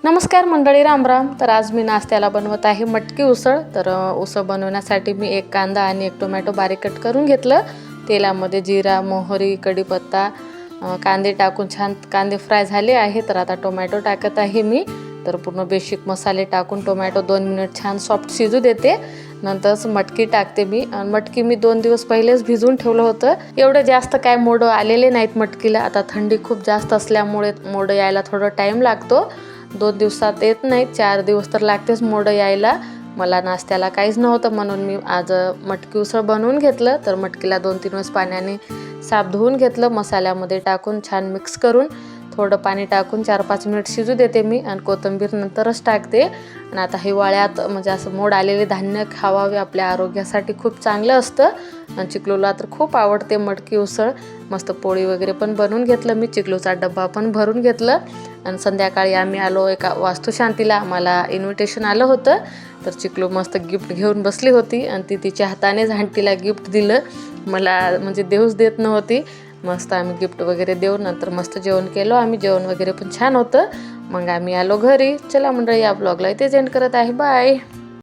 नमस्कार मंडळी, रामराम। तर आज मी नाश्त्याला बनवत आहे मटकी उसळ। तर उसळ बनवण्यासाठी मी एक कांदा आणि एक टोमॅटो बारीक कट करून घेतलं। तेलामध्ये जिरा, मोहरी, कढीपत्ता, कांदे टाकून छान कांदे फ्राय झाले आहे। तर आता टोमॅटो टाकत आहे मी। तर पूर्ण बेसिक मसाले टाकून टोमॅटो 2 मिनिट छान सॉफ्ट शिजू देते। नंतर मटकी टाकते मी। आणि मटकी मी 2 दिवस पहिलेच भिजवून ठेवलं होतं। एवढं जास्त काय मोड आलेले नाहीत मटकीला। आता थंडी खूप जास्त असल्यामुळे मोड यायला थोडा टाइम लागतो। 2 दिवसात येत नाही, 4 दिवस तर लागतेच मोड यायला। मला नाश्त्याला काहीच नव्हतं म्हणून मी आज मटकी उसळ बनवून घेतलं। तर मटकीला 2-3 वेळेस पाण्याने साफ धुवून घेतलं। मसाल्यामध्ये टाकून छान मिक्स करून थोडं पाणी टाकून 4-5 मिनिट शिजू देते मी। आणि कोथिंबीर नंतरच टाकते। आणि आता हिवाळ्यात म्हणजे असं मोड आलेले धान्य खावावे, आपल्या आरोग्यासाठी खूप चांगलं असतं। आणि चिकलूला तर खूप आवडते मटकी उसळ। मस्त पोळी वगैरे पण बनवून घेतलं मी, चिकलूचा डब्बा पण भरून घेतलं। आणि संध्याकाळी आम्ही आलो एका वास्तुशांतीला, आम्हाला इन्व्हिटेशन आलं होतं। तर चिकलू मस्त गिफ्ट घेऊन बसली होती आणि ती तिच्या हातानेच आंटीला गिफ्ट दिलं। मला म्हणजे देऊच देत नव्हती। मस्त आम्ही गिफ्ट वगैरे देऊन नंतर मस्त जेवण केलं आम्ही। जेवण वगैरे पण छान होतं। मग आम्ही आलो घरी। चला मंडळी, या ब्लॉगला इथेच एंड करत आहे। बाय।